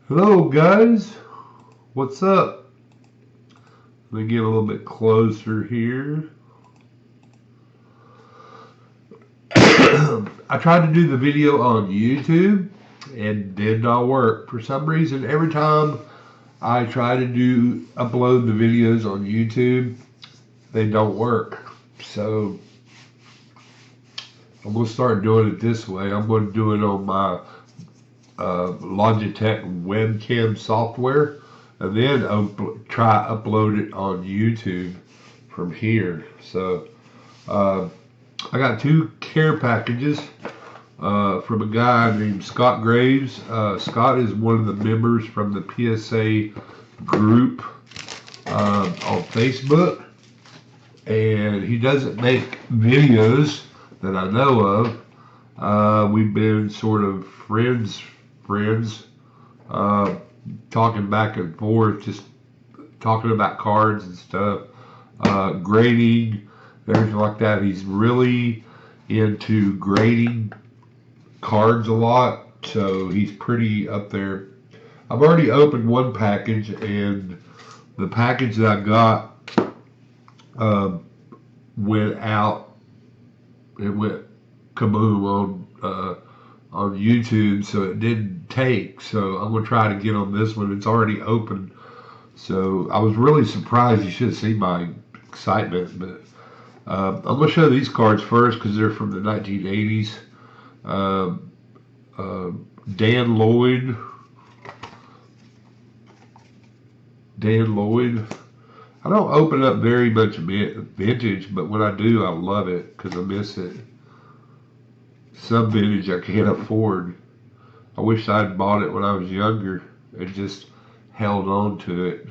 Hello guys, what's up? Let me get a little bit closer here. I tried to do the video on YouTube and did not work. For some reason, every time I try to upload the videos on YouTube, they don't work. So I'm going to start doing it this way. I'm going to do it on my Logitech webcam software, and then try upload it on YouTube from here. So I got two care packages from a guy named Scott Graves. Scott is one of the members from the PSA group on Facebook, and he doesn't make videos that I know of. We've been sort of friends, talking back and forth, just talking about cards and stuff, grading, everything like that. He's really into grading cards a lot, so he's pretty up there. I've already opened one package, and the package that I got went out. It went kaboom on YouTube, so it didn't take. So I'm gonna try to get on this one. It's already open, so I was really surprised. You should have seen my excitement. But I'm gonna show these cards first because they're from the 1980s. Dan Lloyd. I don't open up very much vintage, but when I do, I love it because I miss it. Some vintage I can't afford. I wish I'd bought it when I was younger and just held on to it.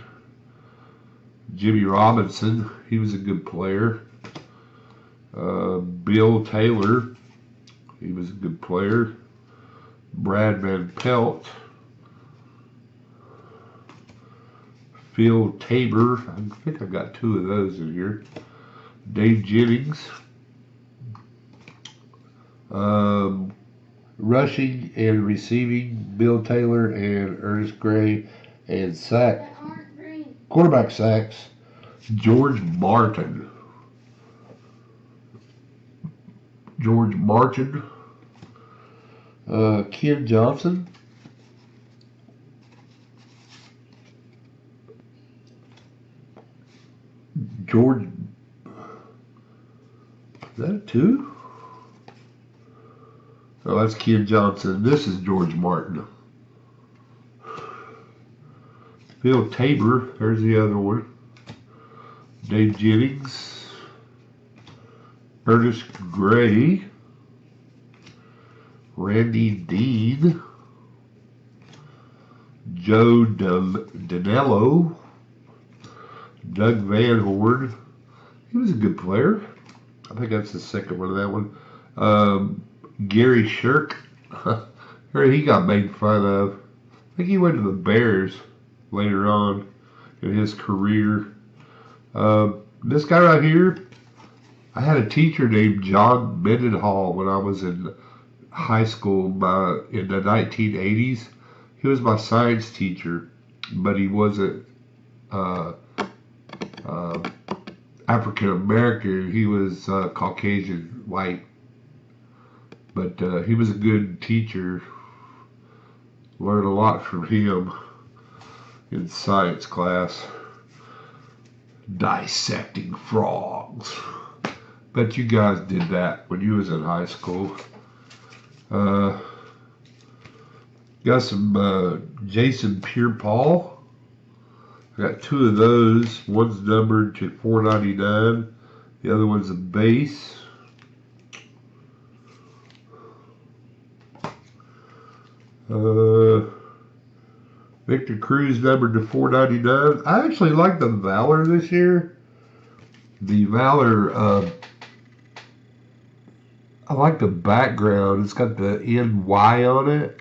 Jimmy Robinson, he was a good player. Bill Taylor, he was a good player. Brad Van Pelt. Phil Tabor, I think I got two of those in here. Dave Jennings. Rushing and receiving, Bill Taylor and Ernest Gray, and quarterback sacks, George Martin. Ken Johnson. George, is that a two? Oh, that's Ken Johnson. This is George Martin. Phil Tabor, there's the other one. Dave Jennings. Ernest Gray. Randy Dean. Joe Danello. Doug Van Horn. He was a good player. I think that's the second one of that one. Gary Shirk. He got made fun of. I think he went to the Bears later on in his career. This guy right here, I had a teacher named John Mendenhall when I was in high school in the 1980s. He was my science teacher, but he wasn't African American. He was Caucasian, white. But he was a good teacher. Learned a lot from him in science class. Dissecting frogs. Bet you guys did that when you was in high school. Got some Jason Pierre-Paul. I got two of those. One's numbered to $4.99. The other one's a base. Victor Cruz numbered to $4.99. I actually like the Valor this year. The Valor, I like the background. It's got the NY on it.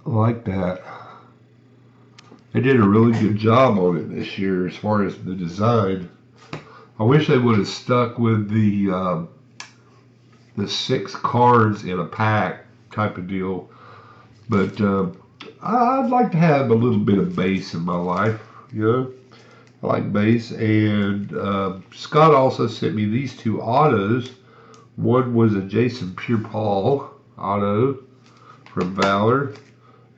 I like that. They did a really good job on it this year as far as the design. I wish they would have stuck with the 6 cards in a pack type of deal. But I'd like to have a little bit of base in my life, you know. I like base. And Scott also sent me these two autos. One was a Jason Pierre-Paul auto from Valor,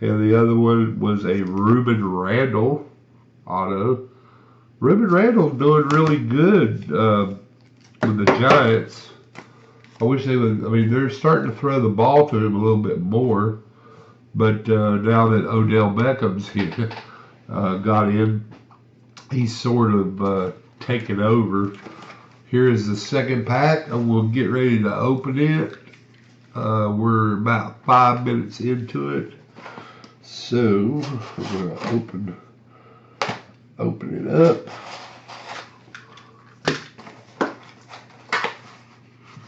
and the other one was a Ruben Randall auto. Ruben Randall's doing really good with the Giants. I wish they would. I mean, they're starting to throw the ball to him a little bit more, but now that Odell Beckham's here, got in, he's sort of taken over. Here is the second pack, and we'll get ready to open it. We're about 5 minutes into it, so we're gonna open it up.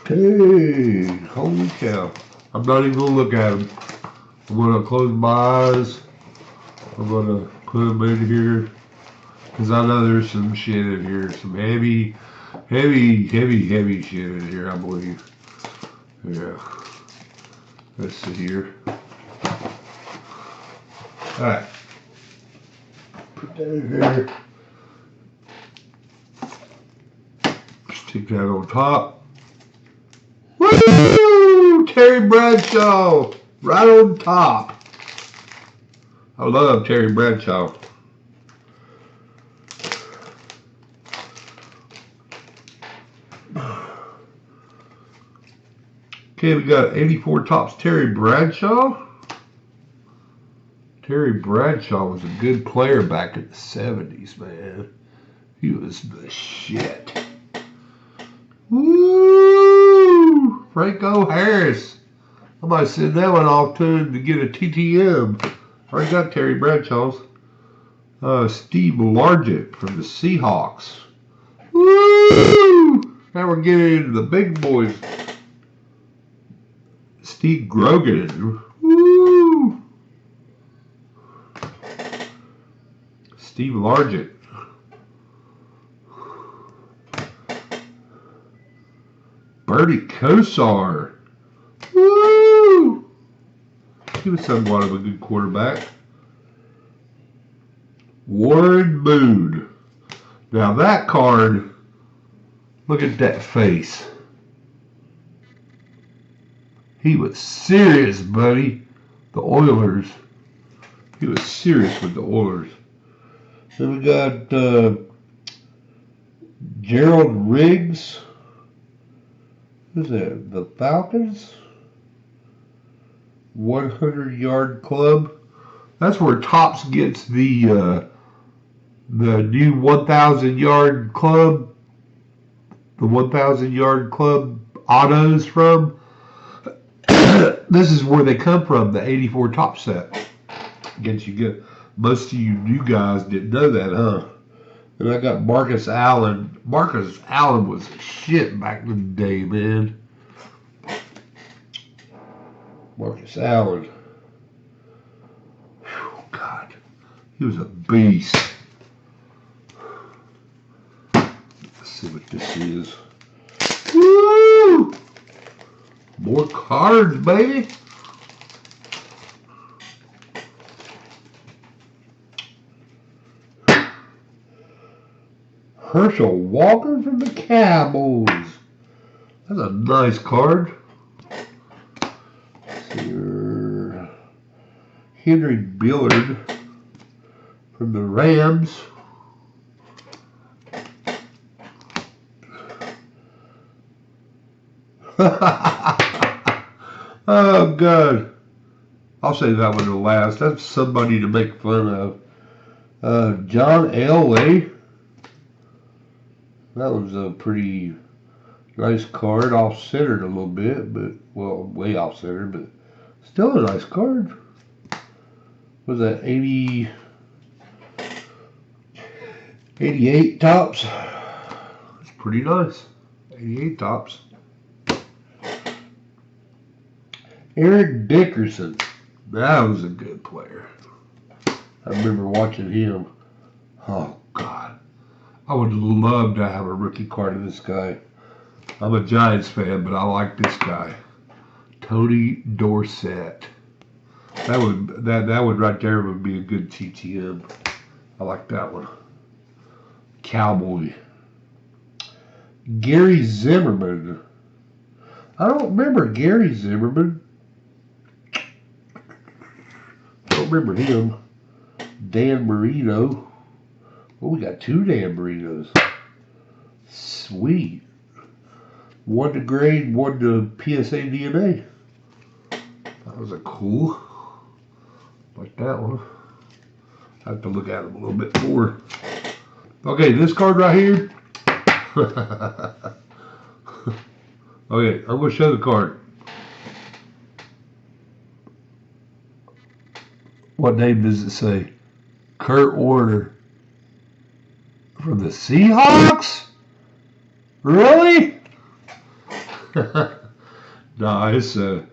Okay, holy cow! I'm not even gonna look at them. I'm gonna close my eyes. I'm gonna put them in here because I know there's some shit in here, some heavy shit in here, I believe. Yeah. Let's see here. Alright. Put that in here. Stick that on top. Woo! Terry Bradshaw! Right on top. I love Terry Bradshaw. Okay, we got 84 Topps Terry Bradshaw. Terry Bradshaw was a good player back in the 70s, man. He was the shit. Woo! Franco Harris. I might send that one off to him to get a TTM. Already got Terry Bradshaw's. Steve Largent from the Seahawks. Woo! Now we're getting into the big boys. Steve Grogan. Woo! Steve Largent. Bertie Kosar. Woo! He was somewhat of a good quarterback. Warren Moon. Now that card, look at that face. He was serious, buddy. The Oilers. He was serious with the Oilers. Then we got Gerald Riggs. Who's that? The Falcons? 100-yard club. That's where Topps gets the new 1,000-yard club. The 1,000-yard club autos from. This is where they come from, the 84 Topps set. Guess you get, most of you new guys didn't know that, huh? And I got Marcus Allen. Marcus Allen was shit back in the day, man. Marcus Allen. Whew, God. He was a beast. Let's see what this is. Woo! More cards, baby. Herschel Walker from the Cowboys. That's a nice card. Let's see here. Henry Billard from the Rams. Oh, God. I'll say that one to last. That's somebody to make fun of. John Elway. That was a pretty nice card. Off-centered a little bit, but, well, way off-centered, but still a nice card. Was that 88 Topps? That's pretty nice. 88 Topps. Eric Dickerson. That was a good player. I remember watching him. Oh, God. I would love to have a rookie card of this guy. I'm a Giants fan, but I like this guy. Tony Dorsett. That would right there would be a good TTM. I like that one. Cowboy. Gary Zimmerman. I don't remember Gary Zimmerman. Don't remember him. Dan Marino. Oh, we got 2 Dan Marinos. Sweet. 1 to grade, 1 to PSA DNA. That was a cool. Like that one. I have to look at them a little bit more. Okay, this card right here. Okay, I'm going to show the card. What name does it say? Kurt Warner. From the Seahawks? Really? No, it's the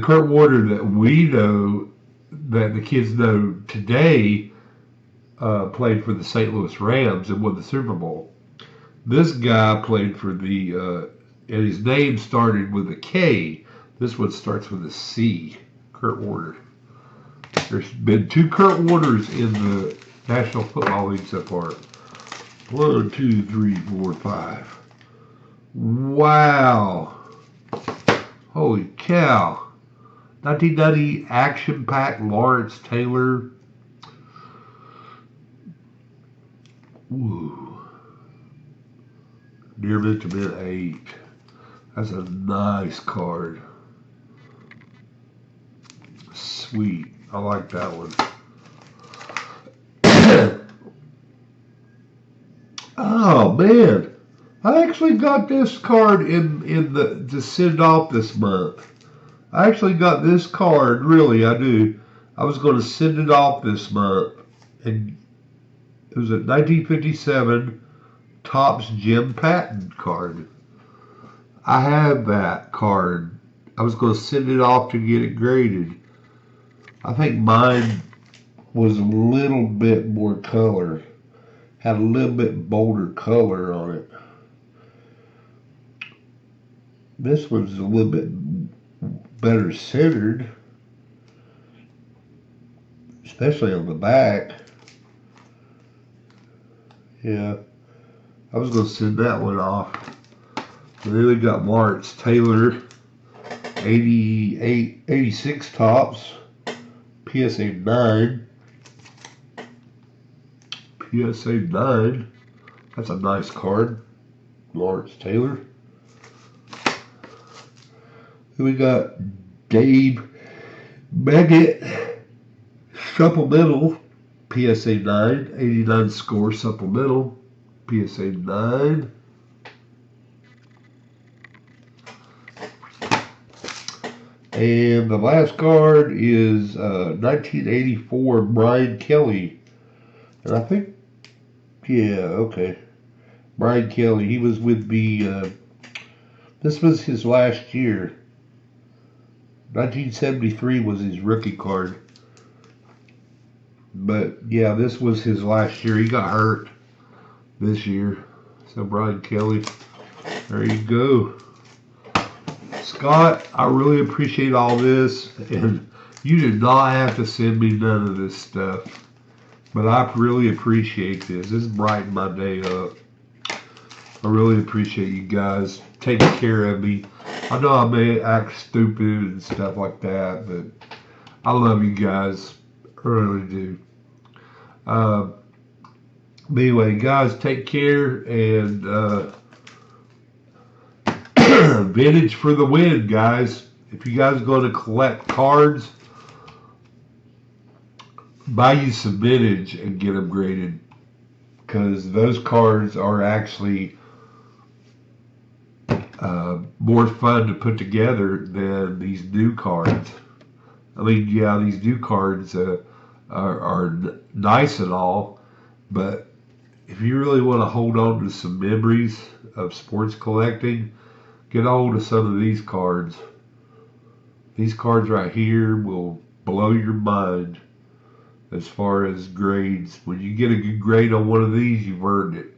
Kurt Warner that we know, that the kids know today, played for the St. Louis Rams and won the Super Bowl. This guy played for the, and his name started with a K. This one starts with a C. Kurt Warner. There's been 2 Kurt Warners in the National Football League so far. 1, 2, 3, 4, 5. Wow. Holy cow. 1990 action-packed Lawrence Taylor. Ooh. Near Vitamin 8. That's a nice card. Sweet. I like that one. Oh man. I actually got this card in the to send off this month. I actually got this card, really, I do. I was going to send it off this month. And it was a 1957 Topps Jim Patton card. I have that card. I was going to send it off to get it graded. I think mine was a little bit more color. Had a little bit bolder color on it. This one's a little bit better centered, especially on the back. Yeah, I was going to send that one off. And then we got Lawrence Taylor, 86 Topps, PSA 9. PSA 9. That's a nice card. Lawrence Taylor. We got Dave Meggett, supplemental, PSA 9, 89 score supplemental, PSA 9. And the last card is 1984 Brian Kelly. And I think, yeah, okay. Brian Kelly, he was with the, this was his last year. 1973 was his rookie card. But yeah, this was his last year. He got hurt this year. So Brian Kelly, there you go. Scott, I really appreciate all this. And you did not have to send me none of this stuff. But I really appreciate this. This brightened my day up. I really appreciate you guys taking care of me. I know I may act stupid and stuff like that, but I love you guys. I really do. But anyway, guys, take care, and vintage for the win, guys. If you guys are going to collect cards, buy you some vintage and get them graded, because those cards are actually more fun to put together than these new cards. I mean, yeah, these new cards are nice and all, but if you really want to hold on to some memories of sports collecting, get a hold of some of these cards. These cards right here will blow your mind as far as grades. When you get a good grade on one of these, you've earned it.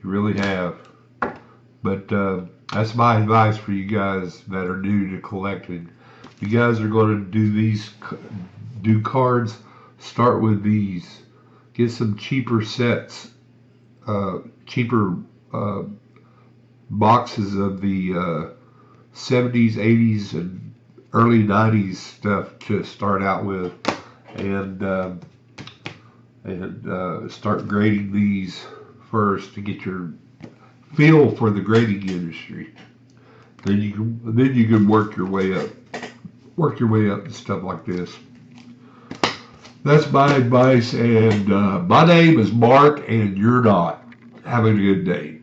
You really have. But that's my advice for you guys that are new to collecting. you guys are going to do cards, start with these. Get some cheaper sets, cheaper boxes of the 70s, 80s, and early 90s stuff to start out with, and start grading these first to get your feel for the grading industry. Then you can work your way up to stuff like this. That's my advice, and my name is Mark, and you're not. Have a good day.